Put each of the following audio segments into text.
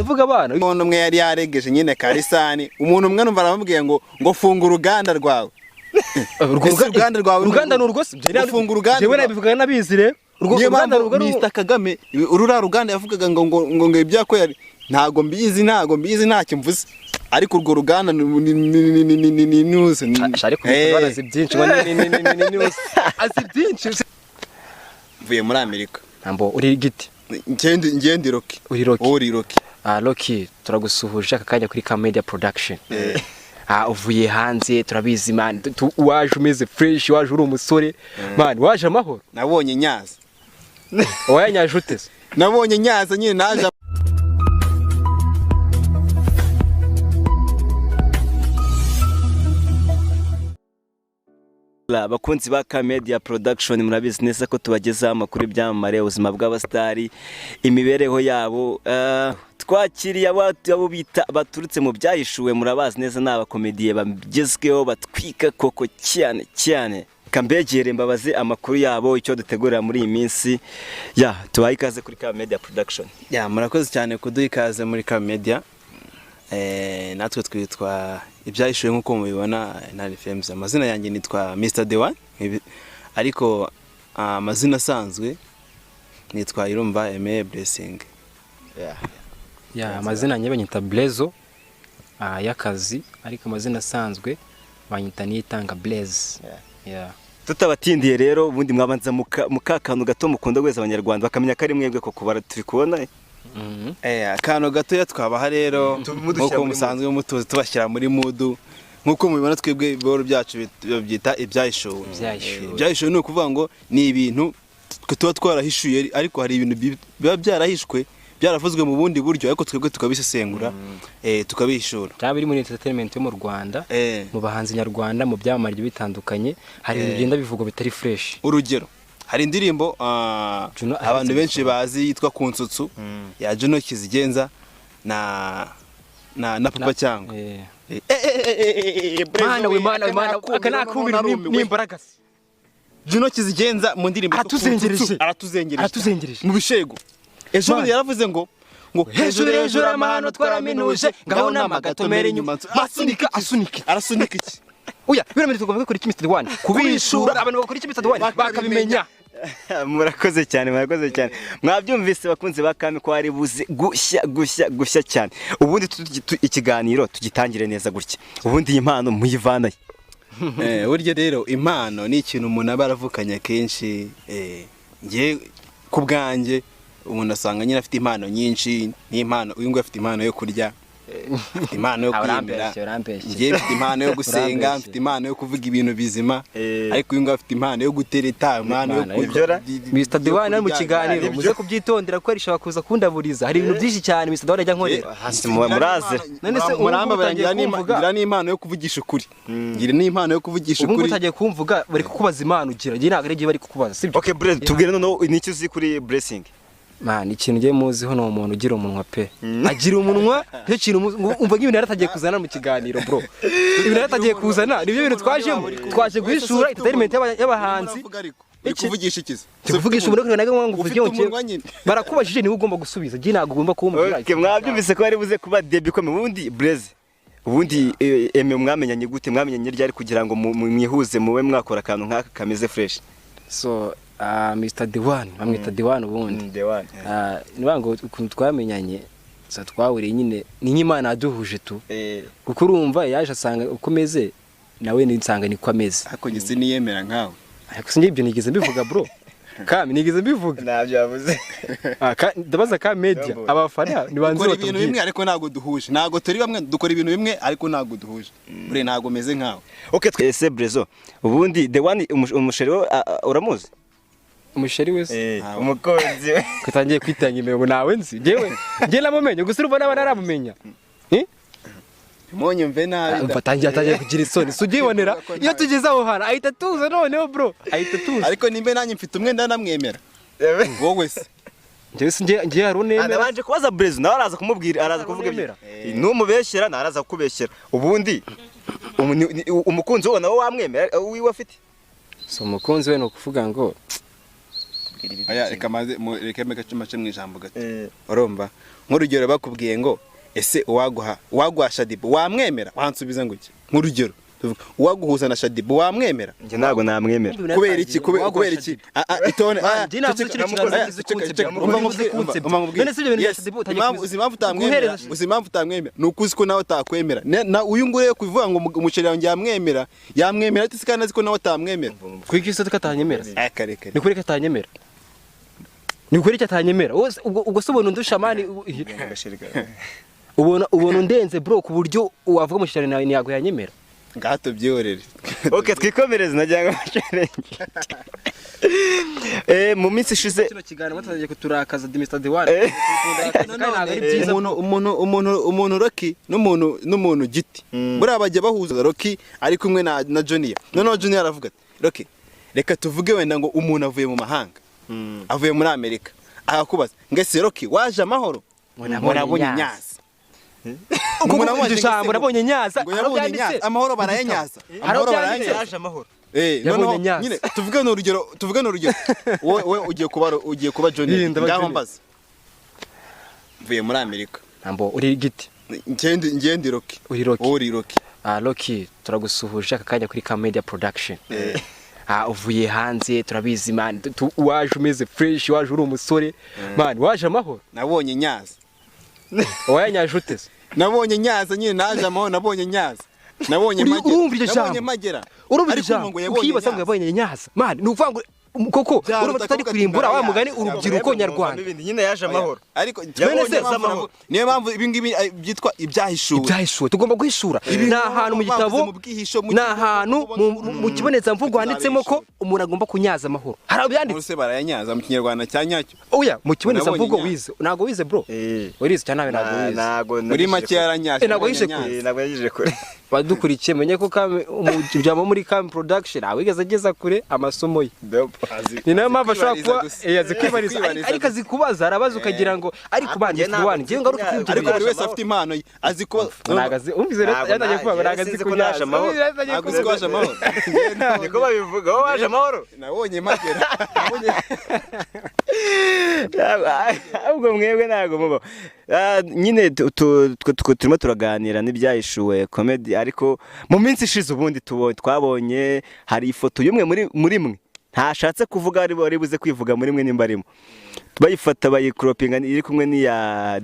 kuvuga abana umuntu umwe yari yaregeje nyine karisani umuntu umwe numva aramubwiye ngo funga uruganda rwawe uruganda n'urwose funga uruganda jewe nabivuga nabizi rero uruganda Mr Kagame urura ruganda yavugaga ngo ibyako yari ntago mbizi ntacyo mvuze ariko urwo ruganda ni news ariko barazi byinshi ni news azi byinshi mvuye muri Amerika ambo uri giti ngende Rocky uri Rocky Rocky turagusuhuje akakanya kuri Media Production uvuye hanze turabizi man waje umeze fresh waje uri umusore man waje amahoro nabonye nyaza wayanyaje utese nabonye nyaza nyine naje bakunzi ba Media Production murabizi neza ko tubageza amakuru byamamare ubuzima bw'abastari imibereho yabo twakiriye abo bita baturutse mu Byahishuwe murabazi neza n'abakomediye bagezweho batwika koko cyane kambegere mbabaze amakuru yabo icyo dutegurira muri iyi minsi tubaye ikaze kuri Media Production murakoze cyane kuduha ikaze muri Media natwe twitwa Ibyahishuwe nkuko mubibona na FMs amazina yanjye nitwa Mr The1 ariko amazina asanzwe nitwa Irumva Aime Blessing amazina nyebe nyita Blezo yakazi ariko amazina asanzwe banyita nitanga Blaze tutabatindiye rero ubundi mwabanza mukakanu gato mukunda gweza abanyarwanda bakamenya ko ari mwebwe ko kubara turi kubona akano gato twabaha rero nkuko musanzwe mutuzi tubashyira muri mudu nkuko mubibona twebwe iboro byacu byita Ibyahishuwe Ibyahishuwe ni ukuvuga ngo ni ibintu tuba twarahishuye ariko hari ibintu biba byarahishwe byaravuzwe mu bundi buryo ariko twebwe tukabisesengura tukabihishura cyaba biri muri entertainment yo mu Rwanda mu bahanzi nyarwanda mu byamamare bitandukanye hari ibintu bigenda bivuga bitari fresh urugero hari indirimbo abantu benshi bazi yitwa Kunsutsu ya Juno Kizigenza na Papa cyangwa mana akanakumira n'imbaraga Juno Kizigenza mu ndirimbo aratuzengereje mu bishegu ejo yaravuze ngo hejuru amahano twaraminuje ngaho namagatomere inyuma arasunika iki oya birameze tugomba gukora iki Mr. The1 kubishura abantu bakora iki Mr. The1 bakabimenya murakoze cyane mwabyumvise bakunze bakame ko ari buze gushya cyane ubundi ikiganiro tugitangire neza gutya ubundi impano muyivanaye buryo rero impano ni ikintu umuntu aba aravukanye kenshi ngiye ku bwanjye umuntu asanga nyine afite impano nyinshi n'impano uyu ngo afite impano yo kurya mfite impano yo kwiyemera ngiye mfite impano yo gusenga mfite impano yo kuvuga ibintu bizima ariko uyu ngo afite impano yo gutereta impano yo kubyora Mr. The1 ari mu kiganiro muze kubyitondera ko arishaka kuza kundaburiza hari ibintu byinshi cyane Mr. The1 ajya nkorera muraze none se muramba barangira n'impano yo kuvugisha ukuri ngira n'impano yo kuvugisha ukuri ubu utagiye kumvuga bari kukubaza impano ugira ngira ntabwo ari bari kukubaza sibyo okay Blessing tubwire none n'icyo uzi kuri Blessing man ikintu ngiye muziho no umuntu ugira umunwa pe agira umunwa cyo kintu umva nk'ibintu yaratagiye kuzana mu kiganiro bro ibintu yaratagiye kuzana nibyo bintu twaje guhishura entertainment y'abahanzi kuvugisha ikiza kuvugisha umuntu naga ngo uvugiye barakubajije niwe ugomba gusubiza gihe ntago ugomba kumbwira okay mwabyumvise ko ari buze kuba debut ko ubundi Blaze ubundi mwamenyanye gute mwamenyanye ryari kugira ngo mwihuze muwe mwakora akantu nk'aka kameze fresh so Mr. The1 bamwita The1 ubundi The1 nibango ukuntu twamenyanye sa twahuriye nyine ni nk'Imana yaduhuje tu kuko urumva yaje asanga ukomeze nawe ninsanga niko ameze ariko ngise niyemera nkawe ariko sinje ibyo nigeze mbivuga bro kami nigeze mbivuga nabyo yavuze ndabaza Media abafana nibanze batubwira ibintu bimwe ariko ntago duhuje ntago turi bamwe dukora ibintu bimwe ariko ntago duhuje bure ntago meze nkawe okay twese Brezo ubundi The1 umusheri uramuzi umusheri wese umukunzi we kutangiye kwitanga imego nawe nzi ngewe namumenye gusa urumva naba naramumenya monye mve nabi mfatangiye kugira isoni sugibonera iyo tugeze aho hana ahita tuza noneho bro ahita tuza ariko nimbe nanjye mfite umwenda namwemera wowe se ngiye harunemera nabanje kubaza Brezo nawe araza kumubwira araza kuvuga ibyo numubeshyera naraza kukubeshyera ubundi umukunzi we nawe wamwemera wiwe afite so umukunzi we no kuvuga ngo kutubwira ibi aya reka maze reka mace mu ijambo gato urumva nk'urugero bakubwiye ngo ese uwaguha Shadibu wamwemera wansubiza ngo iki nk'urugero uwaguhuza na Shadibu wamwemera njye ntabwo namwemera kubera iki kubera iki itone impamvu utamwemera ni ukuzi ko nawe utakwemera na uyu nguyu kuvuga ngo umuceri wanjye yamwemera ati sikana azi ko nawe utamwemera kwiki se tukatanyemera akareka ni kuri katanyemera ni kuri katanyemera ubwo se ubona undusha mani ubona undenze bro ku buryo wavuga umuceri nawe nyago yanyemera gato byorere okay twikomereze najyanga challenge mu minsi ishize kino kiganiro batagiye kuturakaza Mr. Dewan umuntu Rocky n'umuntu giti buriya bajya bahuza Rocky ari kumwe na Junior noneho Junior aravuga ati Rocky reka tuvuge wenda ngo umuntu avuye mu mahanga avuye muri Amerika akakubaza ngese Rocky waje amahoro nabonye nyaza nabonye nyaza amahoro barayanyaza amahoro barayanyaza amahoro noneho nyine tuvuge n'urugero wowe ugiye kuba Johnny ngaho mbaza mvuye muri Amerika ntambo uri giti ngende Rocky uri Rocky Rocky turagusuhuje aka kanya kuri Media Production uvuye hanze turabizi man waje umeze fresh waje uri umusore man waje amahoro nabonye nyaza wayanyaje utese nabonye nyaza nyine naje amahoro nabonye nyaza nabonye magera urumva ukibasa ngo yabonye nyaza man ni uvuga ngo koko urumva tutari kurimbura wa mugani urubyiruko nyarwanda nyine yaje amahoro ariko niyo mpamvu ibi ngibi byitwa ibyahishuwe tugomba guhishura ni ahantu mu gitabo ni ahantu mu kiboneza mvugo handitsemo ko umuntu agomba kunyaza amahoro hari abyanditse barayanyaza mu kinyarwanda cya nyacyo oya mu kiboneza mvugo wize ntago wize bro wirize cyane nawe ntago wize muri make yaranyaje ntago yagije kure badukurikiye menye ko ujyamo muri Production awigeze ageza kure amasomo ye ni nayo mpamvu ashobora kuba yazikibariza ariko azikubaza arabaza ukagira ngo ariko banje tuwane ngiye ngaruka kubyo ariko buri wese afite impano ye aziko nagaze umvize yanagiye kuba baragaze kunyaje amahoro aguze kwaje amahoro niko babivuga wowe waje amahoro nabonye magera ahubwo mwebwe ntago muba nyine turimo turaganira n'ibyahishuwe comedy ariko mu minsi ishize ubundi twabonye hari ifoto y'umwe muri mwe ntashatse kuvuga ari buze kwivuga muri mwe nimba arimo bayifata bayikropinga iri kumwe n'iya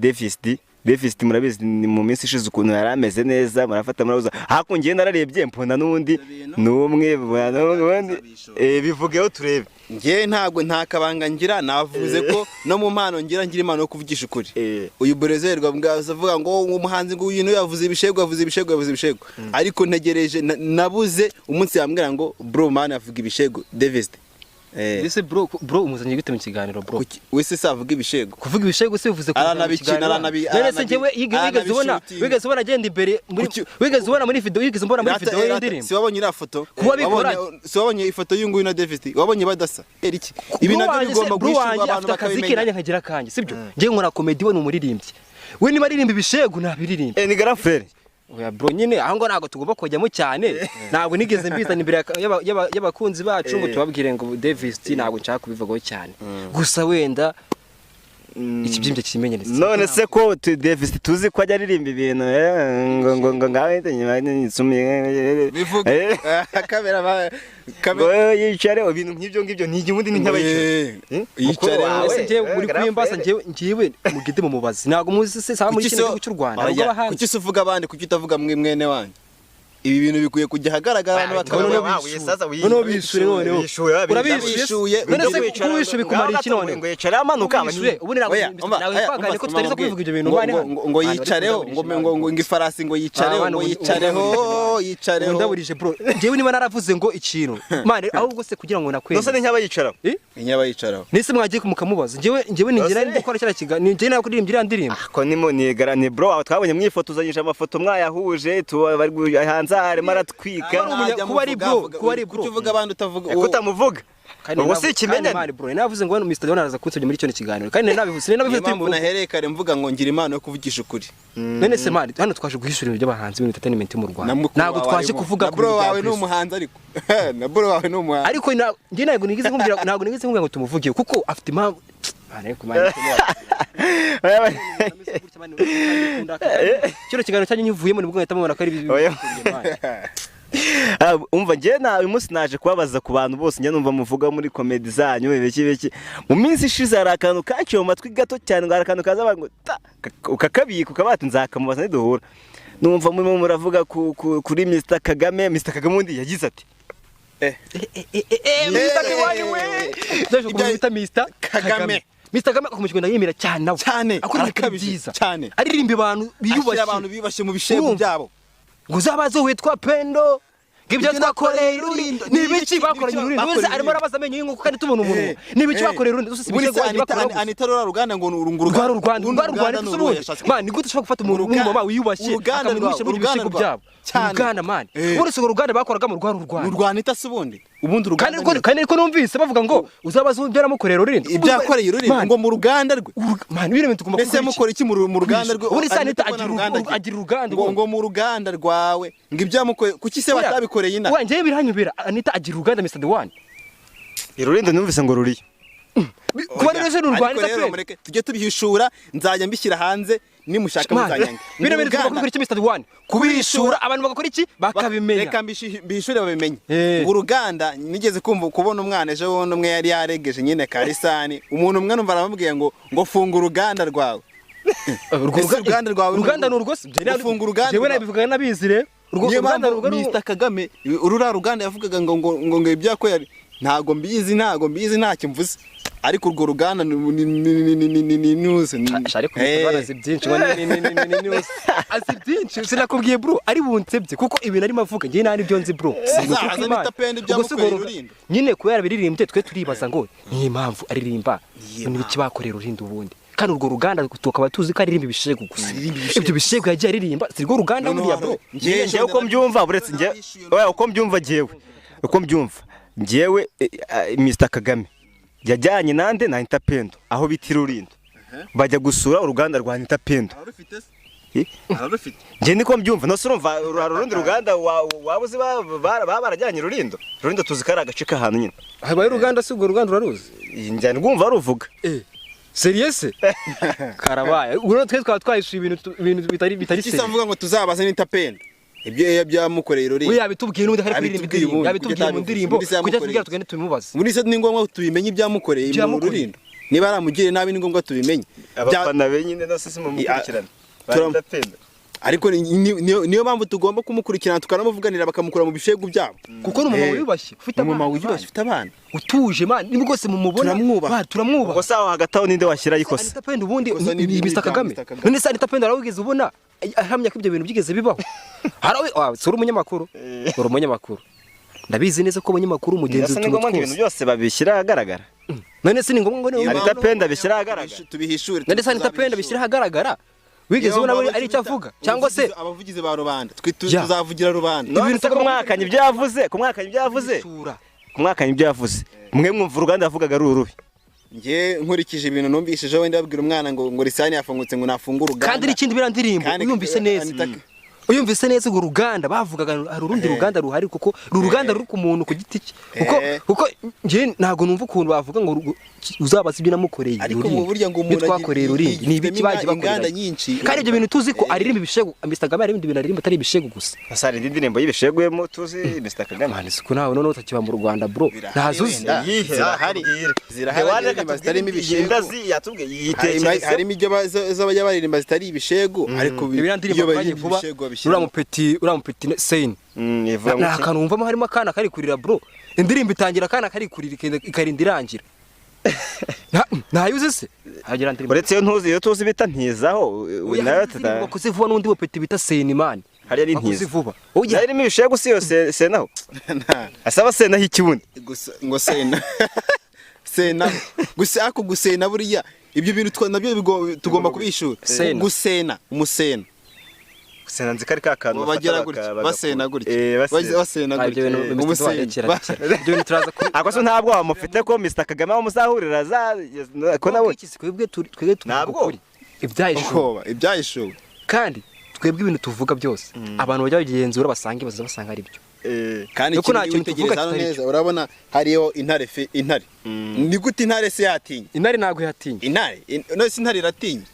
Davis murabizi mu minsi ishize ukuntu yari ameze neza murafata murabuza hakungiye nararebye mpona n'undi n'umwe bivugeho turebe ngiye nta kabanga ngira navuze ko no mu mpano ngira impano yo kuvugisha ukuri uyu Brezerwa avuga ngo umuhanzi ngo uyu yavuze ibishegu ariko ntegereje nabuze umunsi yambwira ngo bro man avuga ibishegu Davis Ese bro umuzanye gute mu kiganiro bro wese savuga ibishegu kuvuga ibishegu se bivuze aranabikina nese ngewe wigeze ubona agenda imbere wigeze ubona muri video y'indirimbo si wabonye ira foto si wabonye ifoto y'unguyu na Davis wabonye badasa iki ibi nabyo bigomba gushirwa abantu bakabimenya nanjye nkagira kanje sibyo ngiye nkora comedy we n'umuririmbyi we niba aririmba ibishegu ntabiririmba ni grand frère oya bro nyine aho ngo ntago tugomba kujyamo cyane ntabwo nigeze mbizana imbere y'abakunzi bacu ngo tubabwire ngo Davis ntabwo nshaka kubivugaho cyane gusa wenda ikibyimbye kimenyeretse none se ko Davis tuzi ko ajya aririmba ibintu ngo ngawe nsumye bivuga kamera yicare ibintu nk'ibyo ni ubundi ni nk'abayicare yicare ngiye uri kwimbaza ngiwe mugide mu mubazi ntabwo muzi se saba muri kino cy'u Rwanda kuki se uvuga abandi kuki utavuga mwene wanyu ibi bintu bikwiye kujya hagaragara n'abakabona noneho bishure noneho urabishuye none se kuwishu bikumara iki none ngo yicara amanuka ubundi nawe ko tutariza kwivuga ibyo bintu ngo yicareho ngo ifarasi ngo yicareho ndaburije bro ngewe niba naravuze ngo ikintu mane ahubwo se kugira ngo nakweze nose n'inyaba yicaraho inyaba yicaraho nise mwagiye kumukamubaza ngewe ningira ndikora cyara kiga ningiye nako ndirimbira ndirimba ko nimo nigarane bro twabonye mwifotozanyije amafoto mwayahuje tuba hanze arimo aratwika kuba ari bro kuki uvuga abandi utavuga utamuvuga ubwo si ikimenyane bro navuze ngo Mr. Don araza kunsubye muri cyo kiganiro kandi nabivuze mpamvu nahereye kare mvuga ngo ngira impano yo kuvugisha ukuri none se mani hano twaje guhishura ibintu by'abahanzi b'ibintu entertainment mu Rwanda ntabwo twaje kuvuga ku bro wawe n'umuhanzi ariko na bro wawe n'umuhanzi ariko njye ntabwo nigeze kumbwira ngo tumuvugiye kuko afite impamvu kino kiganiro cyanyu nyivuyemo nibwo ngahita mubona ko ari umva njye uyu munsi naje kubabaza ku bantu bose njye numva muvuga muri komedi zanyu biki mu minsi ishize hari akantu kaciye mu matwi gato cyane ngo hari akantu kaza ngo ukakabika ukabati nzakamubaza niduhura numva murimo muravuga kuri Mr. Kagame undi yagize ati Mr. Kagame akomeje ndayemera cyane nawe akora byiza cyane aririmba abantu biyubashye mu bishegu byabo ngo uzabaze witwa Pendo ngibyo twakoreye Rulindo nibiki bakoranye Rulindo wese arimo arabaza amenyo y'inko kandi tubona umuntu nibiki bakoreye Rulindo usisi bishego bakora Anita Ruganda ngo Rwanda man nigute ushaka gufata umuntu w'umumama wiyubashye akamwisha mu bishego byabo Ruganda man uretse ngo Ruganda bakoraga mu Rwanda itasubundi ubundi Ruganda kandi ariko numvise bavuga ngo uzabaze ubyara mukorera Rulindo ibyakoreye Rulindo ngo mu Ruganda rwe man ibintu tugomba ese mukora iki mu Ruganda rwe uri Anita agira Ruganda ngo mu Ruganda rwawe ngo ibyamukoye kuki se batabikoreye ina wanje biranyubira Anita agira Ruganda Mr. The One Rulindo numvise ngo ruriyo kuba rero n'u Rwanda mureke tujye tubihishura nzajya mbishyira hanze nimushaka muzanyanga bino bintu tugomba iki Mr. The One kubishura abantu bagakora iki bakabimenya reka mbishure babimenye ngo Ruganda nigeze kubona umwana ejo wono umwe yari yaregeje nyine karisani umuntu umwe numva aramubwiye ngo funga uruganda rwawe Ruganda ni urwose funga uruganda jewe nabivuga nabizire Ruganda Mr. Kagame urura Ruganda yavugaga ngo ibyakoye ntago mbizi ntacyo mvuze ariko urwo Ruganda ni news ariko barazi byinshi ni news azi byinshi sinakubwiye bro ari bunsebye kuko ibintu ari mavuga ngiye nari byo nzi bro nyine ko yarabiririmbye twe turibaza ngo ni impamvu aririmba n'ibiki bakorera Rulindo ubundi kandi urwo Ruganda tukaba tuzi ko aririmba ibishegu gusa ibyo bishegu yagiye aririmba sirwo Ruganda buriya bro ngiye uko mbyumva buretse ngiye uko mbyumva ngewe Mr. Kagame yajyanye nande na Anita Pendo aho biti Rulindo bajya gusura uruganda rwa Anita Pendo ngiye niko mbyumva no surumva urundi Ruganda wabuze barajyanye Rulindo tuzi ko ari agace k'ahantu nyine habaye Ruganda si urwo Ruganda uraruzi njye ngumva ruvuga serious karabaye ubwo twe twayishuye ibintu bitari serious kisamvuga ngo tuzabaza Anita Pendo ibyo byamukoreye Rulindo we yabitubwiye n'undi hari kuririmba yabitubwiye mu ndirimbo kujya tugira tugende tubimubaza muri se ni ngombwa tubimenye ibyamukoreye mu Rulindo niba aramugire nabi ni ngombwa tubimenye abafana be nyine no sisi mu mukurikirana Anita Pendo ariko niyo mpamvu tugomba kumukurikirana tukanamuvuganira bakamukura mu bishegu byabo kuko ni umumama wiyubashye ufite abana utuje man ni rwose mu mubona turamwubaha ngo sawa hagati aho ninde washyira yikose Anita Pendo ubundi ni Mr. Kagame none se Anita Pendo arawigeze ubona ahamya ko ibyo bintu byigeze bibaho harawe sura umunyamakuru ndabizi neza ko abanyamakuru mugenzi twose ibintu byose babishyira ahagaragara none se ni ngombwa ngo Anita Pendo abishyira ahagaragara tubihishure none se Anita Pendo abishyira ahagaragara wigeze ubona ari icyo avuga cyangwa se abavugizi ba rubanda tuzavugira rubanda ibintu ko mwakanye ibyo yavuze mwe mwumva Ruganda yavugaga ari urubi nge nkurikije ibintu numvishije wenda babwira umwana ngo risani yafungutse ngo nafungura Ruganda kandi n'ikindi birandirimbo uyumvise neza ngo Ruganda bavugaga hari urundi Ruganda ruhari kuko Ruganda ruri ku muntu ku giti cye kuko nge ntago numva ukuntu bavuga ngo uzabaza ibyo namukoreye ariko mu buryo ngo umuntu twakoreye Rulindo ni ibiki bagiye bakorera kandi ibyo bintu tuzi ko aririmba ibishegu Mr. Kagame aririmba ibintu aririmba atari ibishegu gusa asari indi ndirimbo y'ibishegu yemo tuzi Mr. Kagame man siko nawe none utakiba mu Rwanda bro ntazuzi zirahari zitarimo ibishegu harimo ibyo z'abajya baririmba zitari ibishegu ariko iyo bayirimba uramupeti Sein nta kantu wumvamo harimo akana kari kurira bro indirimbo itangira akana kari kurira ikarinda irangira ntayuze se uretse iyo tuzi bita ntizaho nayo bakoze vuba n'undi mupeti bita Sein man hariya ni ntiza vuba harimo ibishegu si yose senaho asaba senaho ikibundi ngo sena gusa ako gusena buriya ibyo bintu nabyo tugomba kubishura gusena umusena Sinanzi kari kakantu bagira gutya basena gutya basena gutya ibyo turaza kuri ako so ntabwo wamufite ko Mr Kagame muzahurira ko nawe twebwe ntabwo ibyahishuwe kandi twebwe ibintu tuvuga byose abantu bajya bagenzura basanga ari byo kandi ikintu tuvuga neza urabona hariyo intare ni gute intare se yatinya intare ntago yatinya intare no si intare iratinya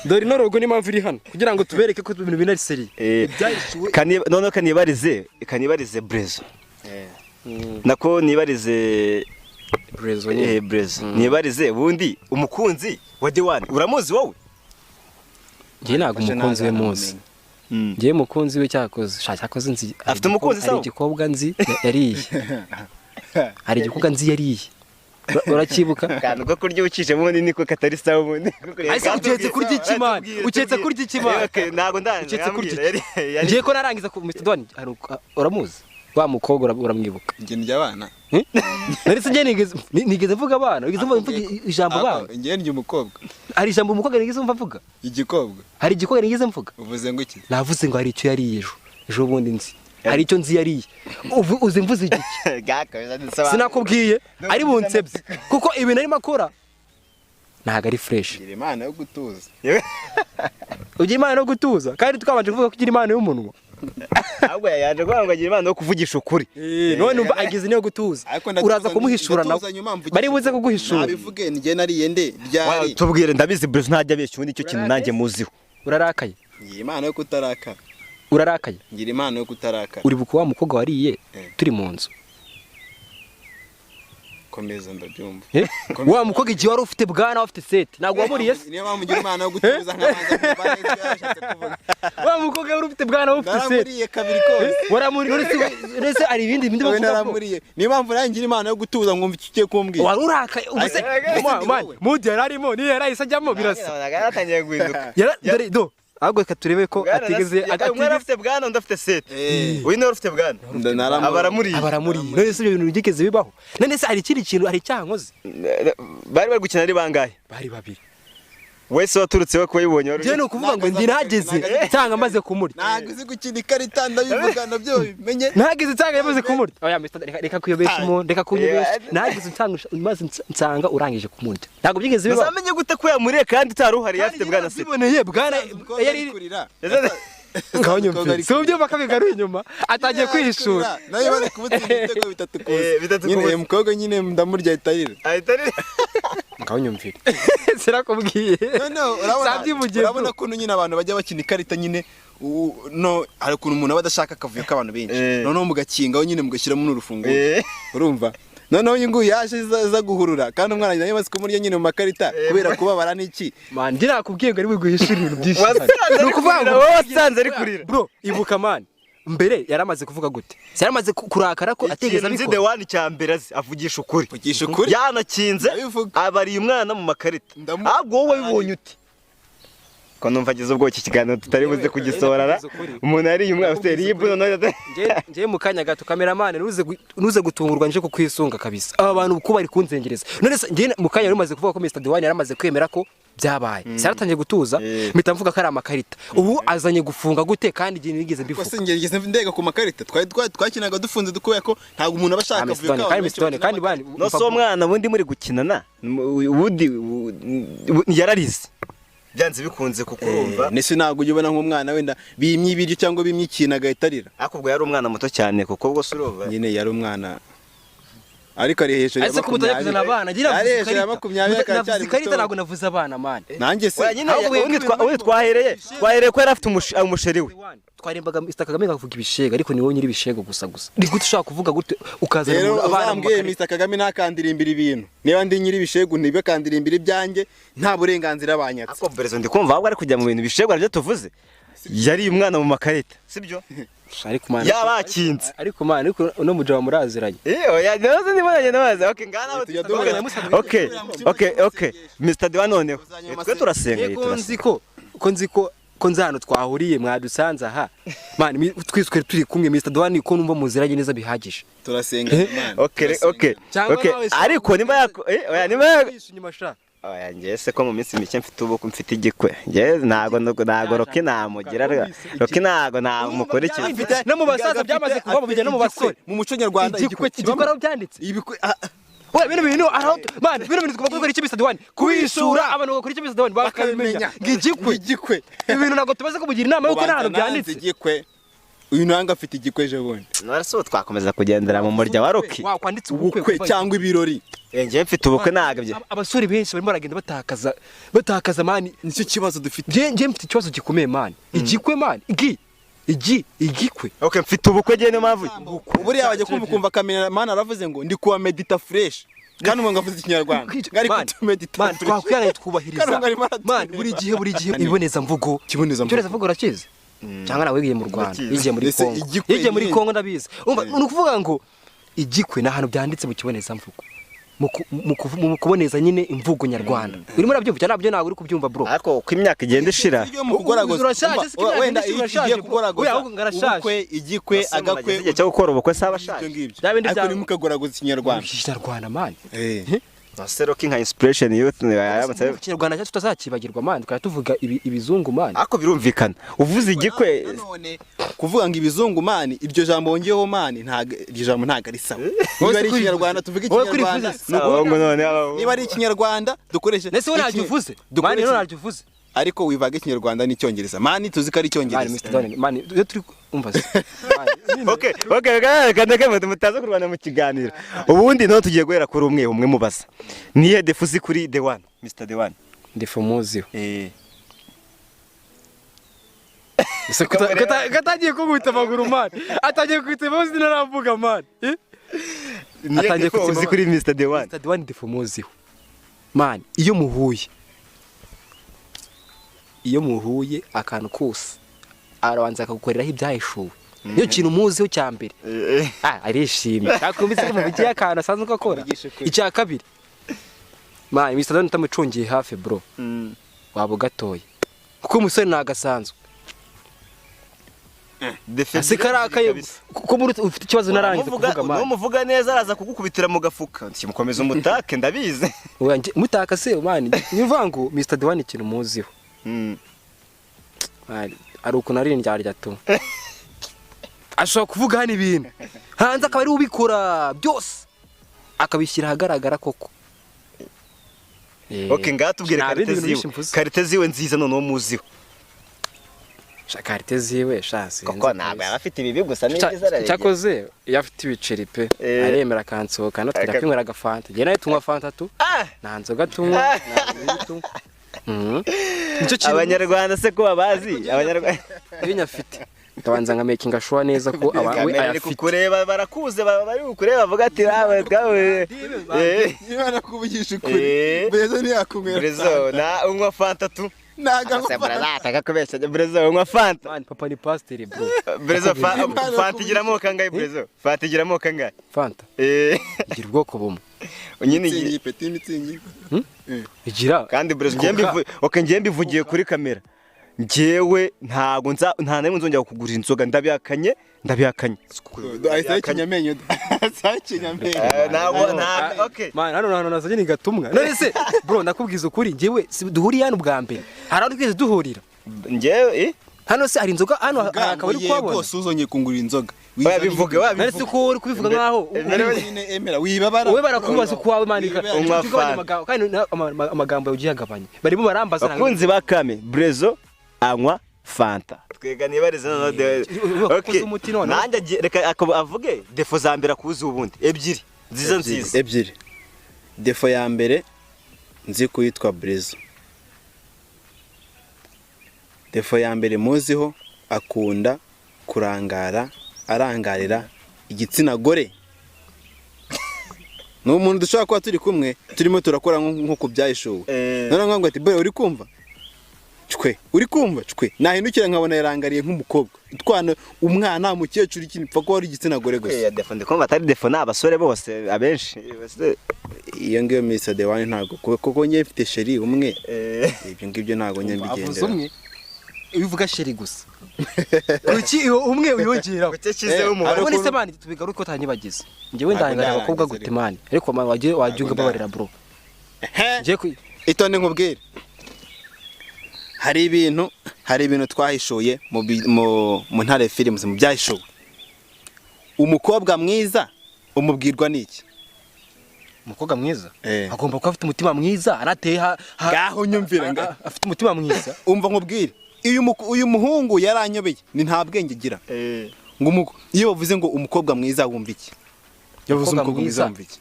dore no rogo ni mpamvu iri hano kugira ngo tubereke ko ibintu binari seri Ibyahishuwe none kanibarize Brezo nako nibarize Brezo Brezo nibarize bundi umukunzi wa Diwani uramuzi wowe ngiye ntago umukunzi we muzi ngiye mukunzi we cyakoze nzi afite umukunzi sawa hari igikobwa nzi yariye hari igikobwa nzi yariye urakibuka kandi uko kurya ukije bundi niko katari sawa bundi ase uketse kurya ikimana ntago ndanze ngiye ko narangiza ku Mr Don uramuzi wa mukobwa uramwibuka ngiye ndya abana nari se nigeze mvuga abana nigeze mvuga ijambo abana ngiye ndya umukobwa hari ijambo umukobwa nigeze mvuga igikobwa hari igikobwa nigeze mvuga uvuze ngo iki navuze ngo hari icyo yariye ejo bundi nzi hari icyo nzi yariye uzi mvuze igiki sinakubwiye ari bunsebye kuko ibintu arimo akora ntago ari fresh ngira imana yo gutuza ugira imana yo gutuza kandi twabanje kuvuga ko ugira imana y'umunwa ahubwo yaje kwanga agira imana yo kuvugisha ukuri none umva agize niyo gutuza uraza kumuhishura nawe bari buze kuguhishura nabivuge ngiye nariye nde ryari tubwire ndabizi Brezo ntajya abeshya ubundi icyo kintu nanjye muziho urarakaye ngira imana yo kutaraka urarakaye ngira imana yo kutaraka uri bukuwa mukobwa wariye turi mu nzu komeza ndabyumva wa mukobwa igihe wari ufite bwana ufite seti ntabwo wamuriye se niyo mpamvu ngira imana yo gutuza nkabanza kumva yashatse kuvuga wa mukobwa wari ufite bwana ufite seti naramuriye kabiri kose waramuriye none ari ibindi bavuga naramuriye niyo mpamvu nangira imana yo gutuza ngumva icyo ugiye kumbwira wari urakaye ubuse mudi yararimo niyo yarahise ajyamo birasa yaratangiye guhinduka dore do ahubwo reka turebe ko atigeze umwe afite bwana undi afite seti uyu nawe ufite bwana abaramuriye none se ibyo bintu byigeze bibaho none se hari ikindi kintu hari icyankoze bari gukina ari bangahe bari babiri wese waturutse we ko yibonye je no kuvuga ngo ndi nageze cyanga maze kumurya ntago uzi gukina ikarita ndabivuga nabyo bimenye nageze cyanga yamaze kumurya oya reka kuyobesha umuntu reka kunyobesha nageze cyanga maze nsanga urangije kumurya ntago byigeze bibaho uzamenye gute ko yamuriye kandi utaruhari yafite bwana se biboneye bwana yari nganyumvira so byo bakabigaruye inyuma atagiye kwishura nayo bari kubutsinda ibitego bitatu nyine mukobwa nyine ndamurya itarira nganyumvira sirakubwiye urabona ko nyine abantu bajya bakina ikarita nyine no hari ukuntu umuntu aba adashaka akavuyo k'abantu benshi noneho mugakingaho nyine mugashyiramo n'urufunguzo urumva noneho uyu nguyu yaje za guhurura kandi umwana nawe yamaze kumurya nyine mu makarita kubera kubabara n'iki man ndirakubwiye ngo ari wiguhishura ibintu byinshi ni ukuvuga ngo wowe wasanze ari kurira bro ibuka man mbere yaramaze kuvuga gute yaramaze kurakara ko ategeza abikora the one cyambere azi avugisha ukuri yanakinze abari umwana mu makarita ahubwo wowe wibonye uti ko numva agize ubwo iki kiganiro tutari buze kugisorara umuntu yari umwana ufite ribu none ngiye mu kanya gato cameraman nuze gutungurwa nje kukwisunga kabisa aba bantu uko bari kunzengereza none ngiye mu kanya rumaze kuvuga ko Mr Diwani yaramaze kwemera ko byabaye saratangiye gutuza mpita mvuga ko ari amakarita ubu azanye gufunga gute kandi igihe nigeze bifuka ko ngeze ndega ku makarita twakinaga dufunze dukuye ko ntabwo umuntu abashaka kuvuga kandi bani no so mwana bundi muri gukinana ubundi yararize byanze bikunze kukurumva nese ntabwo ujyubona nk'umwana wenda bimye ibiryo cyangwa bimye ikintu agahita akubwo yari umwana muto cyane kuko ubwo surova nyine yari umwana ariko ari hejuru ya 20 ari hejuru ya 20 navuze ikarita ntabwo navuze abana man nanjye se ubu twahereye ko yari afite umusheri we twarembaga Mr Kagame ngavuga ibishega ariko ni wowe nyiri ibishego gusa ni gute ushaka kuvuga gute ukazana umuntu abana mu Mr Kagame nakandirimbira ibintu niba ndi nyiri ibishego nibe kandirimbira ibyanjye nta burenganzira banyatse ako Brezo ndi kumva ahubwo ari kujya mu bintu bishego aribyo tuvuze yari umwana mu makarita sibyo ariko man yabakinze ariko man ariko no mujaba muraziranye oya nazo ndibonanye nabaze okay ngana okay Mr Diwani noneho twe turasenga ko nzano twahuriye mwadusanze aha man twiswe turi kumwe Mr Diwani ko numva muziranye neza bihagije turasenga man okay ariko niba oya niba inyuma sha oya njye se ko mu minsi mike mfite ubukwe mfite igikwe njye ntago Rocky namugira Rocky ntago namukora iki no mu basaza byamaze kuba mu bijya no mu basore mu muco nyarwanda igikwe kibara byanditse we bino bintu man bino bintu twaba dukora iki Mr. Dewani kubishura abantu bakora iki Mr. Dewani bakamenya igikwe ibintu nago tubaze kubugira inama yuko nta hantu byanditse igikwe uyu nanga afite igikwe je bundi naraso twakomeza kugendera mu murya wa Rocky wakwanditse ubukwe cyangwa ibirori njye mfite ubukwe nagabye abasore benshi barimo baragenda batakaza man nicyo kibazo dufite njye mfite ikibazo gikomeye man igikwe man igikwe okay mfite ubukwe je no mavu buriya bajya kumva kamera man aravuze ngo ndi kuwa medita fresh kandi ngo ngavuze ikinyarwanda ngari kutumedita man twakwirana twubahiriza man buri gihe iboneza mvugo urakize cyangwa nawe wigiye mu Rwanda yigiye muri Kongo ndabizi umva nukuvuga ngo igikwe na hano byanditse mu kiboneza mvugo mu kuboneza nyine imvugo nyarwanda urimo urabyumva cyane nabyo nawe uri kubyumva bro ariko uko imyaka igenda ishira wenda igiye kugoragoza igikwe agakwe igihe cyo gukora ubukwe sabashaje ariko uri mukagoragoza ikinyarwanda man Rocky nka inspiration youth ikinyarwanda cyacu tutazakibagirwa man tukaba tuvuga ibizungu man ariko birumvikana uvuze igikwe none kuvuga ngo ibizungu man iryo jambo wongeyeho man iryo jambo ntago ari sawa niba ari ikinyarwanda tuvuge ikinyarwanda niba ari ikinyarwanda dukoreshe nese we ntajya uvuze man no ntajya uvuze ariko wivaga ikinyarwanda n'icyongereza man tuzi ko ari icyongereza man iyo turi umva okay kandi mutaza kurwana mu kiganiro ubundi no tugiye guhera kuri umwe mubaza niye defuzi kuri the one Mr. The One defu muziho katagiye kuguta amaguru man atagiye kwita muzi naravuga man atagiye kuzi kuri Mr. The One Mr. The One defu muziho man iyo muhuye akantu kose arabanza akagukoreraho ibyahishuwe niyo kintu muziho cya mbere arishimye akumvise mu bigiye akantu asanzwe gakora icya kabiri man Mr. The One utamucungiye hafi bro waba gatoye kuko umusore nagasanzwe defense karakaye kuko muri ufite ikibazo narangiza kuvuga man umuvuga neza araza kugukubitira mu gafuka kimukomeza umutake ndabizi mutaka se man nivuga ngo Mr. The One ikintu muziho ari ukuntu ari indyarya tu ashobora kuvuga hano ibintu hanze akaba ari ubikora byose akabishyira ahagaragara koko okay ngatubwire karite ziwe nziza noneho muziho karite ziwe shasi koko ntabwo afite ibibi gusa n'ibyiza cyakoze yafite ibiceri pe aremera kansohoka no twajya kwinywera agafanta njye nawe tunywa fanta tu nta nzoga tunywa abanyarwanda se ko babazi abanyarwanda iyo nyafite ndabanza nka making sure neza ko abawe ayafite kureba barakuze bari kureba bavuga ati awe twawe niba nakuvugisha ukuri bezo ntiyakumera bezo na unywa fanta tu nagafanta kubeshya bezo unywa fanta man papa ni pastor bro bezo fanta igiramo kangahe bezo fanta igiramo kangahe fanta igira ubwoko bumwe nyine mitsingi igira kandi bezo ngiye mbivugiye kuri kamera njyewe ntago nta namwe nzongera kugura inzoga ndabihakanye ahise kinyamenyo okay man hano nazaje ni gatumwa none se bro nakubwiza ukuri njyewe duhuriye hano bwa mbere harano twese duhurira njyewe hano se hari inzoga hano akaba ari kwabona bose uzongeye kungura inzoga wabivuga none se ko uri kubivuga nkaho emera wibabara we barakubaza kwawe manika kandi amagambo yagiyagabanye barimo barambaza akunzi bakame brezo anywa fanta twega nibarize none okay nanjye reka avuge defo za mbere akuzi ubundi ebyiri nziza ebyiri defo ya mbere nzi kuyitwa brezo defo ya mbere muziho akunda arangarira igitsina gore no umuntu dushaka kuba turi kumwe turimo turakora nko ku Byahishuwe none ngo ati boy uri kumva uri kumva nahindukira nkabona yarangariye nk'umukobwa utwana umwana umukecuru ikintu ko ari igitsina gore gusa defo ndikumva atari defo n'abasore bose abenshi iyo ngiyo Mr. The One ntago kuko njye mfite sheri umwe ibyo ngibyo ntago njye mbigendera ubivuga sheri gusa kuki umwe uyongeraho utekizeho umubare ariko nise bandi tubigaruka ko tanyibagize njyewe ndangara abakobwa gute man ariko wagiye babarira bro itonde nkubwire hari ibintu twahishuye mu ntare films mu byahishuwe. Umukobwa mwiza umubwirwa n'iki? Umukobwa mwiza agomba kuba afite umutima mwiza, anateye gaho nyumvira afite umutima mwiza. Umva nkubwire, uyu muhungu yaranyobeye ni nta bwenge gira. Ngo iyo bavuze ngo umukobwa mwiza wumva iki? Yavuze umukobwa mwiza wumva iki?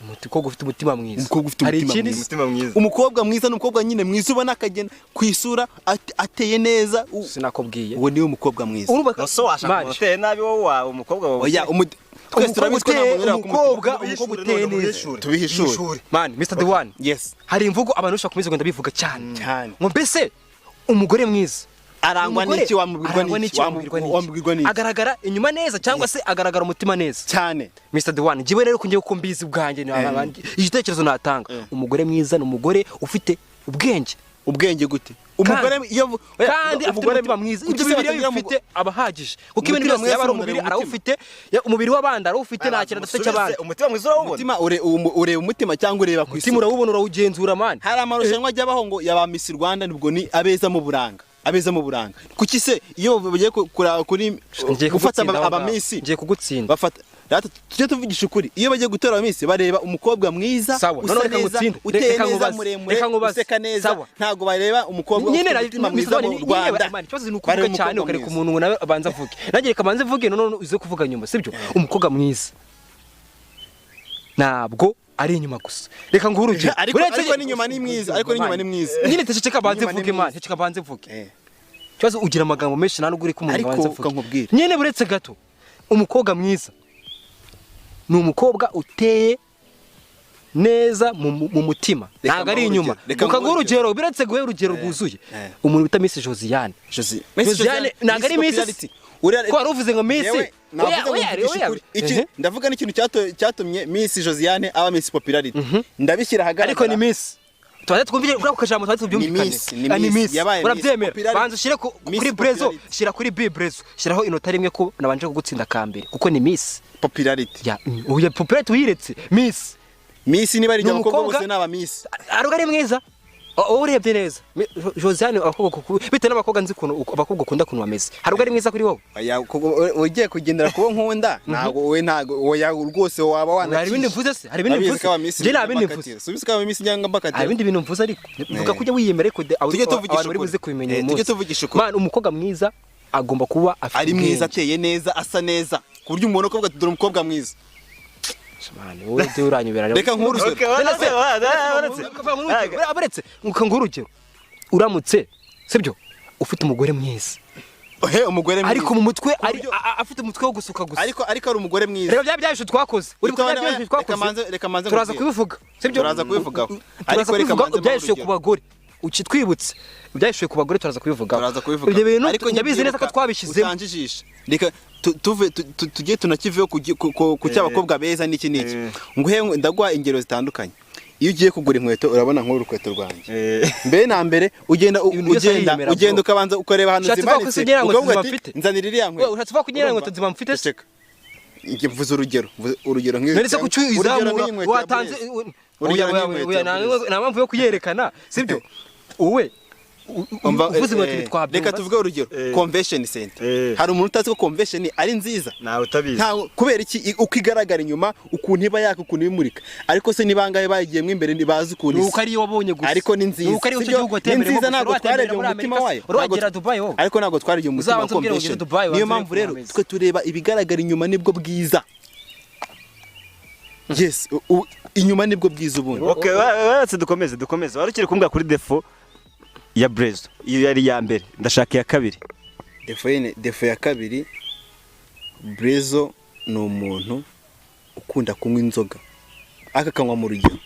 Umukobwa ufite umutima mwiza. Hari umutima mwiza. Umukobwa mwiza ni umukobwa nyine mwiza ubona akagenda kwisura ateye neza. Sinakubwiye. Uwo niwe umukobwa mwiza. So washaka uteye nabi wowe umukobwa wawe. Oya twese turabizwa n'amubera umukobwa uteye neza. Tubihishure. Man, Mr. The One. Yes. Hari imvugo abantu bashaka kumeze ngo ndabivuga cyane. Ngo mbese umugore mwiza arangwa n'iki? Wamubwirwa n'iki? Agaragara inyuma neza cyangwa se agaragara umutima neza cyane. Mr. The One, ngiye rero kungiye uko mbizi bwanjye igitekerezo natanga. Umugore mwiza ni umugore ufite ubwenge gute? Umugore iyo kandi afite umutima mwiza. Ibyo bibiri bifite abahagije kuko ibintu byose yaba ari umubiri arawufite, umubiri w'abandi arawufite, nta kintu adafite cy'abandi. Umutima mwiza urawubona. Ureba umutima cyangwa ureba ku isi? Umutima urawubona, urawugenzura man. Hari amarushanwa ajyabaho ngo yaba Miss Rwanda, nibwo ni abeza mu buranga. Kuki se iyo bagiye kuri gufata abamisi ngiye kugutsinda bafata tujye tuvugisha ukuri, iyo bagiye gutora abamisi bareba umukobwa mwiza usa neza, uteye neza, muremure, useka neza, ntago bareba umukobwa umutima mwiza mu Rwanda. Ikibazo ni ukuvuga cyane ukareka umuntu nawe abanza avuge, nanjye reka abanze avuge none uze kuvuga nyuma, sibyo? Umukobwa mwiza ntabwo ari inyuma gusa. Reka nguhe urugero. Ariko n'inyuma ni mwiza. Nyine teceka banze vuge man, teceka banze vuge. Cyazo ugira amagambo menshi nta n'uguri ko umuntu banze vuge. Nyine buretse gato. Umukobwa mwiza ni umukobwa uteye neza mu mutima, ntabwo ari inyuma. Reka nguhe urugero, biretse guhe urugero rwuzuye. Umuntu bita Miss Josiane. Josiane ntabwo ari Miss. Ko waruvuze ngo Miss. Ndavuga n'ikintu cyatumye Miss Josiane aba Miss Popularity. Ndabishyira hagaragara. Ariko ni Miss. Tuwaje twumvire kuri ako kajambo tuwaje tubyumvikane. Ni Miss. Urabyemera? Banza ushire kuri Brezo, shira kuri B Brezo. Shiraho inota rimwe ko nabanje kugutsinda kambere kuko ni Miss Popularity. Ya, uya Popularity uyiretse. Miss niba ari umukobwa bose n'aba Miss. Aruga ari mwiza. Urebye neza. Josiane abakobwa bite n'abakobwa nzi kuntu abakobwa kunda kuntu bameze. Haruga ari mwiza kuri wowe. Ugiye kugendera kubo nkunda ntago oya rwose waba wana. Hari ibindi mvuze se? Hari ibindi mvuze? Je nabindi mvuze. Subisika aba Miss nyanga mbakati. Hari ibindi bintu mvuze ariko. Vuga kujya wiyemere ko abantu buze kubimenya uyu munsi. Tujye tuvugisha ukuri. Man, umukobwa mwiza agomba kuba afite ari mwiza, ateye neza, asa neza. Ku buryo umuntu ukavuga tudura umukobwa mwiza. Mane wowe byo uranyubera. Reka nk'urugero. Abaretse nk'urugero. Uramutse, sibyo? Ufite umugore mwiza. Umugore mwiza. Ariko mu mutwe afite umutwe wo gusuka gusa. Ariko ari umugore mwiza. Reka byahishuwe twakoze. Uri byahishuwe twakoze. Reka manze turaza kubivuga. Sibyo? Turaza kubivugaho. Ariko reka manze byahishuwe ku bagore. Ukitwibutse. Byahishuwe ku bagore turaza kubivuga. Ibyo bintu nyabizi neza ko twabishyize. Utanjijisha. Reka tujye tunakiveho ku cy'abakobwa beza n'iki nguhe ndaguha ingero zitandukanye. Iyo ugiye kugura inkweto urabona nk'uru rukweto rwanjye, mbere na mbere ugenda ukabanza ukareba ahantu zimanitse, ukavuga ati nzanira iriya nkweto. Wewe uratsuva kunyera inkweto ziba mfite se? Ngiye mvuze urugero nk'iyo. Nari se kucyuzamu watanze oya nta mpamvu yo kuyerekana, sibyo? Wowe reka tuvuge urugero convention center. Hari umuntu utazi ko convention ari nziza? Nawe utabizi. Kubera iki? Uko igaragara inyuma, ukuntu iba yaka, ukuntu imurika. Ariko se nibangaye bayigiyemo imbere ntibazi ukuntu nuko ari wabonye gusa. Ariko ni nziza. Nuko ari cyo gihugu watembereye. Ntabwo twarebye mu mutima wayo. Uragera Dubai wowe. Ariko ntabwo twarebye mu mutima wa convention. Niyo mpamvu rero twe tureba ibigaragara inyuma nibwo bwiza. Yes, inyuma nibwo bwiza ubundi. Okay, watse dukomeze. Warukiri kumbwa kuri defo ya Brezo. Iyo yari ya mbere, ndashaka ya kabiri. Defo ya kabiri, Brezo ni umuntu ukunda kunywa inzoga akakanywa mu rugero.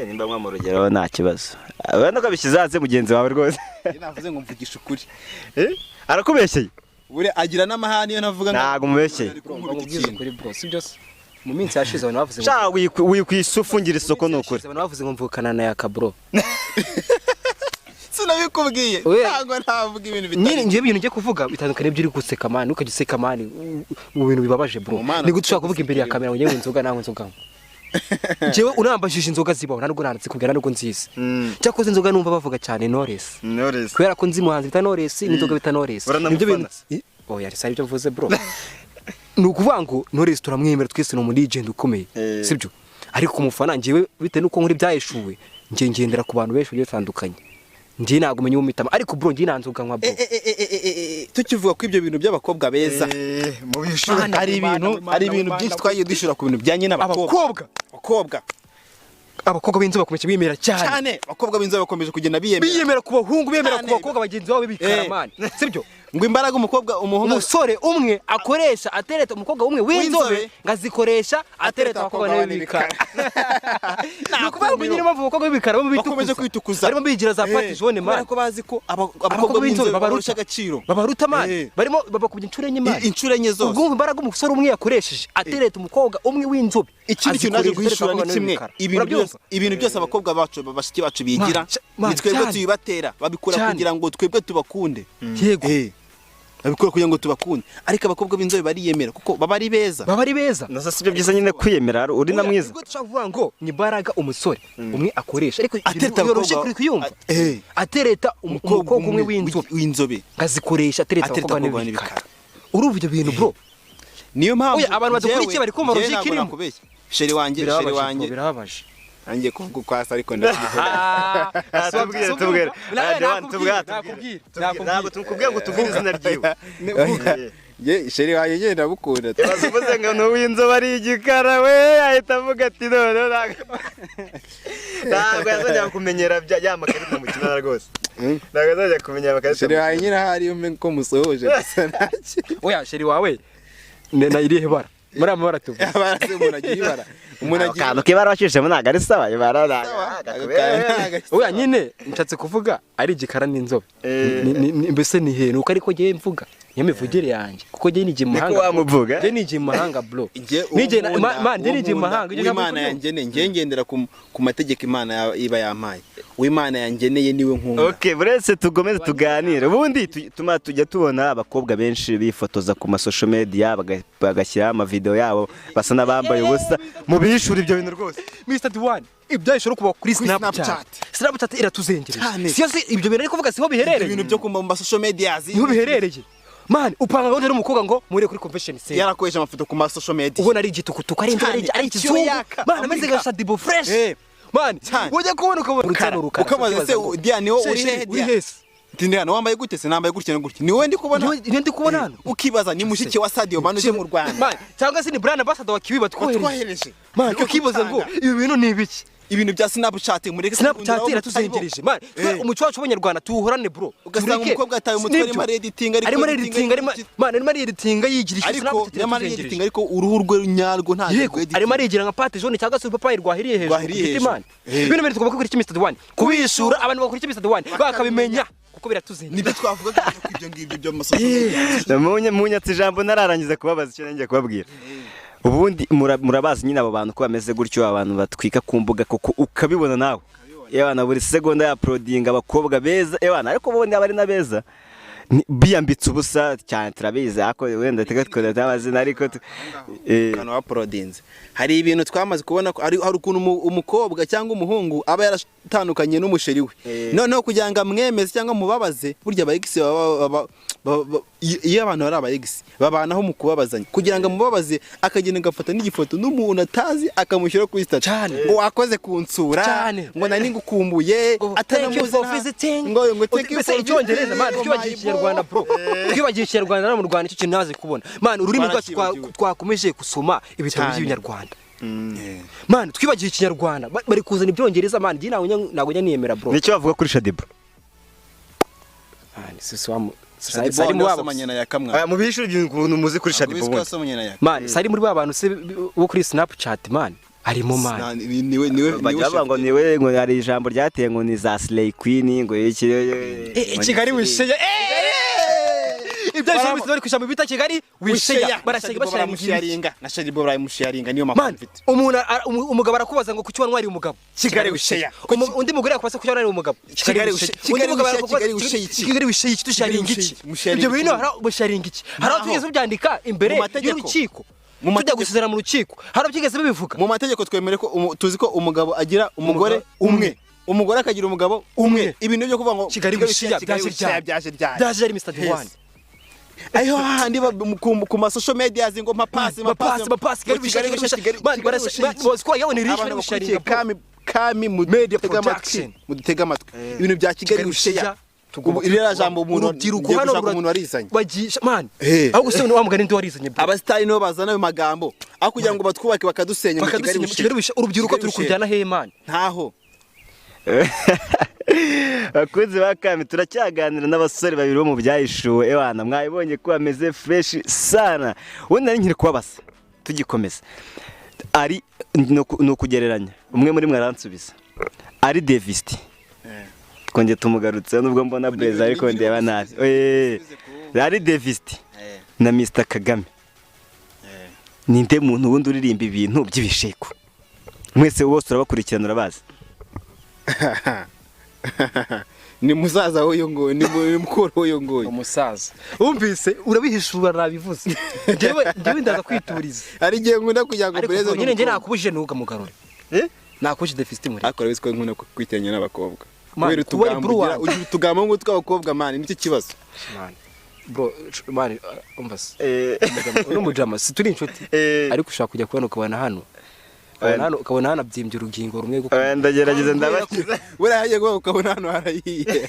Nimba nywa mu rugero nta kibazo. Abana ko bishizaze mugenzi wawe rwose. Navuze ngo mvugisha ukuri. Arakubeshyeye. Bure agira n'amahani yo navuga ntago mubeshyeye. Kuri bro, si byose. Mu minsi yashize abantu bavuze ngo wikwisufungira isoko nukuri. Abantu bavuze ngo mvukana na yaka bro. Sinabikubwiye. Ntago ntavuga ibintu bitandukanye. Nyine ngiye ibintu ngiye kuvuga bitandukanye ibyo uri guseka mani, ukajya useka mani mu bintu bibabaje bro. Ni gute ushaka kuvuga imbere ya kamera ngo nyewe inzoga naho inzoga. jewe unambajije inzoga zibaho ntabwo nanditse kubwira ntabwo nzizi cyakoze inzoga numva bavuga cyane Knowless kubera ko nzi muhanzi bita Knowless n'inzoga bita Knowless nibyo bintu oya risari byo mvuze bro nukuvuga ngo Knowless turamwemera twese no muri legend ukomeye sibyo ariko umufana ngiwe bite nuko nkuri Ibyahishuwe ngendera ku bantu benshi bitandukanye ndi nago menye umitama ariko bro ndi nanzoga nkwa bro tukivuga ko ibyo bintu by'abakobwa beza mu bishura ari ibintu byinshi twagiye dushura ku bintu byanye n'abakobwa abakobwa b'inzobe bakomeje bimera cyane abakobwa b'inzobe bakomeje kugenda biyemera ku bahungu bemera ku bakobwa bagenzi babo b'ibikaramani sibyo ngo imbaraga umusore umwe akoresha atereta umukobwa umwe w'inzobe ngazikoresha atereta abakobwa b'ibikara nakuvuga ngo nyine mpamvu abakobwa b'ibikara bakomeje kwitukuza barimo bigira za party zone man ko bazi ko abakobwa b'inzobe babarusha agaciro babaruta man barimo babakubye incuro enye man incuro enye zose ubwo imbaraga umusore umwe yakoresheje atereta umukobwa umwe w'inzobe ikindi kintu naje guhishura ni kimwe ibintu byose abakobwa bacu bashiki bacu bigira ni twebwe tuyibatera babikora kugira ngo twebwe tubakunde yego babikora kugira ngo tubakunde ariko abakobwa b'inzobe bariyemera kuko baba ari beza nasa sibyo byiza nyine kwiyemera uri na mwiza ubwo tuvuga ngo ni imbaraga umusore umwe akoresha ariko yoroshe kuri kuyumva atereta umukobwa umwe w'inzobe ngazikoresha atereta abakobwa n'ibikara urumva ibyo bintu bro niyo mpamvu abantu badukurikiye bari kumva ruzikirimo sheri wanje birababaje angiye kuvuga kwasa ariko tubwire ntabwo tukubwira ngo tubwire izina ryiwe ye sheri waye yenda bukunda bavuze ngo no w'inzobe ari igikara we ahita avuga ati none ntabwo yazajya kumenyera ya makarita mu kinara rwose ntabwo yazajya kumenyera makarita sheri waye nyine hari umwe ko musohoje gusa naki oya sheri wawe na irihe bara muri amabara tuvuga abaraze umuntu agiye ibara akantu k'ibara wacishemo ntabwo ari sawa ibara oya nyine nshatse kuvuga ari igikara n'inzobe mbese ni he nuko ariko ngiye mvuga niyo mivugire yanjye kuko ngiye nigiye mu mahanga ngiye nigiye mu mahanga bro nigiye nigiye mu mahanga Imana yangeneye ngiye ngendera ku mategeko Imana iba yampaye w'Imana yangeneye niwe nkunda okay buretse tugomeze tuganire ubundi tujya tubona abakobwa benshi bifotoza ku masosho media bagashyira ama video yabo basa nabambaye ubusa mu bishura ibyo bintu rwose Mr. Duane Ibyahishuwe kuba kuri Snapchat iratuzengereje siyo ibyo bintu ariko kuvuga siho biherereye ibintu byo ku masosho media niho biherereye man upanga ngo ntari umukobwa ngo muri kuri convention center yarakoresha amafoto ku masosho media ubona ari igitukutuku ari ikizungu man ameze nka Shadibo fresh man ujya kubona ukamaze se Diane wo uri hese Tindana wambaye gute se nambaye gutya no gutya ni wowe ndi kubona hano ukibaza ni mushiki wa Sadio banuje mu Rwanda man cyangwa se ni brand ambassador wa Kiwiba twohereje man ukibaza ngo ibi bintu ni ibiki ibintu bya Snapchat muri Snapchat iratuzengereje man umuco wacu w'Abanyarwanda tuwuhorane bro ugasanga umukobwa ataye umutwe arimo editing arimo editing yigira Snapchat iratuzengereje ariko uruhu rwe nyarwo nta arimo arigira nka pate jaune cyangwa se urupapayi rwahiriye hejuru man ibintu biri tugomba kuri Mr. Duane kubishura abantu bakuri Mr. Duane bakabimenya kuko biratuzengereje nibyo twavuga ibyo ngibyo byo amasomo munyatse ijambo nararangiza kubabaza icyo nanjye kubabwira ubundi murabazi nyine abo bantu ko bameze gutyo abantu batwika ku mbuga kuko ukabibona nawe yabana buri segonda ya uploading abakobwa beza yabana ariko ubundi abari na beza biyambitse ubusa cyane turabizi ako wenda tukatwona amazina ariko kana uploadings hari ibintu twamaze kubona ko ari ukuntu umukobwa cyangwa umuhungu aba yaratandukanye n'umusheri we noneho kugira ngo amwemeze cyangwa mubabaze burya abayigisi iyo abantu bari abayigisi babanaho mu kubabazanya kugira ngo mubabaze akagenda agafata n'igifoto n'umuntu atazi akamushyira kuri status ngo wakoze kunsura ngo nani ngukumbuye atanamuze ngo thank you for icyongereza man twibagiye Ikinyarwanda bro twibagiye Ikinyarwanda no mu Rwanda icyo kintu naze kubona man ururimi rwacu twakomeje gusoma ibitabo by'Ibinyarwanda man twibagiye Ikinyarwanda bari kuzana ibyongereza man ngi nago niyemera bro nicyo bavuga kuri Shadibo sari mu basomanyana ya kamwa mu bishuri ibintu muzi kuri Shadibo man sari muri abantu se bo kuri Snapchat man arimo man niwe bajya ngo niwe ngo hari ijambo ryateye ngo ni za Slay Queen ngo Kigali wisheye Ibyahishuwe bari kwishamba bita Kigali wisheya barasharinga na Shadibo baramusharinga niyo makuru mfite umugabo arakubaza ngo kuki wanwari umugabo Kigali wisheya undi mugore yakubaza kuki wanwari umugabo Kigali wisheya Kigali wisheya iki tusharinga iki ibyo bintu hari busharinga iki hari tugeze byandika imbere y'urukiko tujya gusezerana mu rukiko harabyigeze bibivuga mu mategeko twemere ko tuzi ko umugabo agira umugore umwe umugore akagira umugabo umwe ibintu byo kuvuga ngo Kigali bishiya byaje ari Mr. Diwani ayo handi ku ma social media zingo mapasi Kigali bishiya bose ko yabone rich bari gusharinga kami mu media production mudutega amatwi ibintu bya Kigali bishiya irera jambo umuntu urubyiruko hano umuntu warizanye bagisha man aho gusubira wa mugani ndi warizanye abastari no bazana ayo magambo aho kugira ngo batwubake bakadusenya mu Kigali bishiya urubyiruko turi kujyana he man ntaho bakunzi ba Kami turacyaganira n'abasore babiri bo mu Byahishuwe ewana mwayibonye ko bameze fresh sana ubundi nari nkiri kubabasa tugikomeza ari no kugereranya umwe muri mwaransubiza ari Davisti twongeye tumugarutse nubwo mbona Blaze ariko ndeba nabi ari Davisti na Mr. Kagame ninde muntu wundi uririmba ibintu by'ibishegu mwese wose urabakurikirana urabazi ni musaza woyo ngo ni mukuru woyo ngo umusaza umvise urabihishura nabivuze jewe ndaza kwituriza ari gihe nkunda kujya ngo Blaze nyine nje nakubuje nuga mugarure nakuje Davisti muri akora biswe nkunda kwitenya n'abakobwa kubera utugamba ngo tw'abakobwa man nicyo kibazo man bro man umbase n'umujama si turi inshuti ariko ushaka kujya kubona hano ukabona hano abyimbye urugingo rumwe ndagerageza ndabakiza urahaye ngo ukabona hano harahiye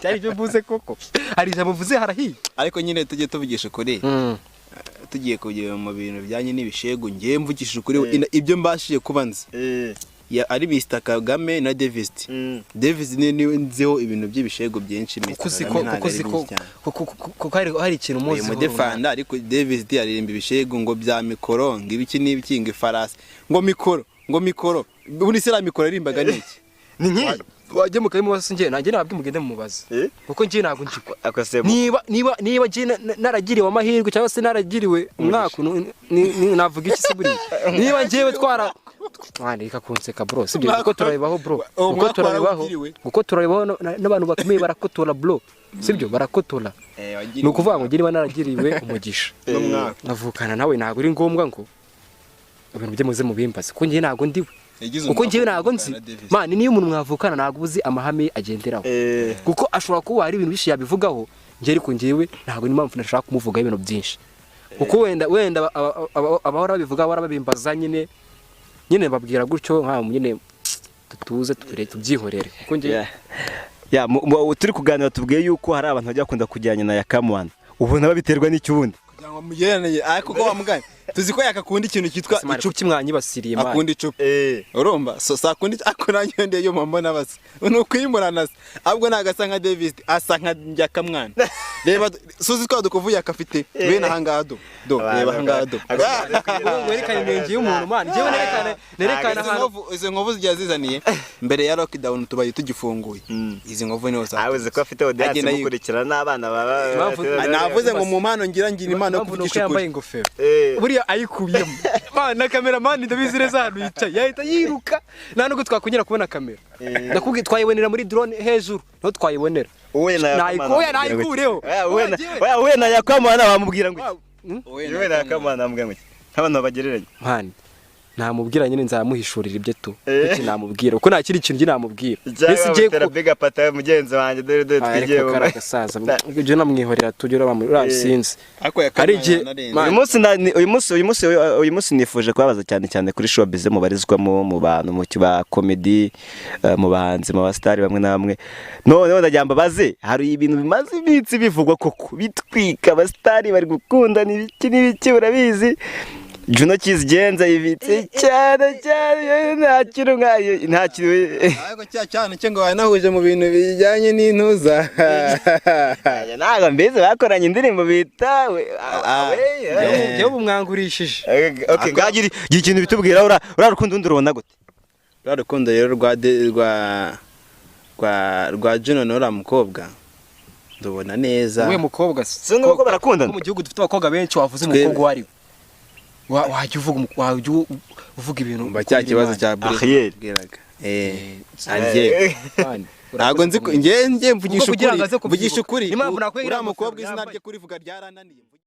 cyari byo mvuze koko hari ijambo mvuze harahiye ariko nyine tujye tuvugisha kuri tugiye kujya mu bintu bijyanye n'ibishegu ngiye mvugishije kuri ibyo mbashije kubanza ari Mr. Kagame na Davisti Davisti ni nzeho ibintu by'ibishego byinshi kuko hari ikintu muzi mu defanda ariko Davisti aririmba ibishego ngo bya mikoro ngibiki n'ibikinga ifarasi ngo mikoro ubundi se la mikoro arimbaga niki ni nki wajye mu kayimo basinge nanjye nababwe mugende mu mubazi kuko ngiye nago njikwa niba ngiye naragiriwe amahirwe cyangwa se naragiriwe umwaka navuga iki se buri niba ngiye twara mwandika kunseka bro sibyo kuko turabibaho bro kuko turabibaho n'abantu bakomeye barakotora bro sibyo barakotora no kuvuga ngo niba naragiriwe umugisha navukana nawe ntago uri ngombwa ngo ibintu bye muze mubimbaze kuko ngiye nago ndiwe kuko ngiye nago nzi man niyo umuntu mwavukana nago uzi amahame agenderaho kuko ashobora kuba hari ibintu bishi yabivugaho ngiye ariko ngiyewe ntago nimpamvu nashaka kumuvuga ibintu byinshi kuko wenda abahora babivuga barabimbaza nyine babwira gutyo nka nyine tutuze tubyihorere kuko ngiye turi kuganira tubwiye yuko hari abantu bajya kunda kujyanye na Yakamwana ubona babiterwa n'icyubundi kugira ngo mugeraneye ariko ko wamugane tuzi ko yakakunda ikintu cyitwa icupa kimwanyibasiriye man akunda icupa urumva so sakundi akora nyende yo mbona base nuko yimurana ahubwo nagasa nka Davisti asa nka Yakamwana reba suzi ko dukuvuye akafite bene ahangado reba ahangado werekana inenge y'umuntu man jewe nerekana hano izo nkovu zizaniye mbere ya lockdown tubaye tugifunguye izi nkovu ni hose abuze ko afite audience mukurikirana n'abana baba navuze ngo mu mpano ngira impano yo kuvugisha ukuri buriya ayikubiyemo na cameraman ndabizi neza hano yicaye yahita yiruka nta nubwo twakunyira kubona kamera ndakubwiye twayibonera muri drone hejuru no twayibonera nayikureho we na Yakamwana bamubwira ngo we na Yakamwana bamubwira ngo abantu bagereranye man namubwira nyine nzamuhishurira ibyo tu kuki namubwira uko nakiri ikintu ngi namubwira ese ngiye ku big pata mugenzi wanjye dore twigiye mu karasaza ibyo namwihorera tugera bamuransinze ari je uyu munsi nifuje kubabaza cyane kuri showbiz mu barizwamo mu bantu mu kiba comedy mu bahanzi mu bastari bamwe na bamwe none ndajyamba baze hari ibintu bimaze iminsi bivugwa koko bitwika abastari bari gukunda n'ibiki urabizi Juno kizigenza ibitse cyane nta kintu ariko cyane cyo ngo wanahuje mu bintu bijyanye n'intuza naga mbeze bakoranye indirimbo bita yo bumwangurishije okay ngagira ikintu bitubwira urarukundo ndurubona gute urarukundo rero rwa Juno n'ura mukobwa ndubona neza we mukobwa se ngo barakundana mu gihugu dufite abakobwa benshi wavuze umukobwa wari wajya uvuga ibintu cya kibazo cya Ariel ntago nzi ngiye mvugisha ukuri uriya mukobwa izina rye kurivuga ryarananiye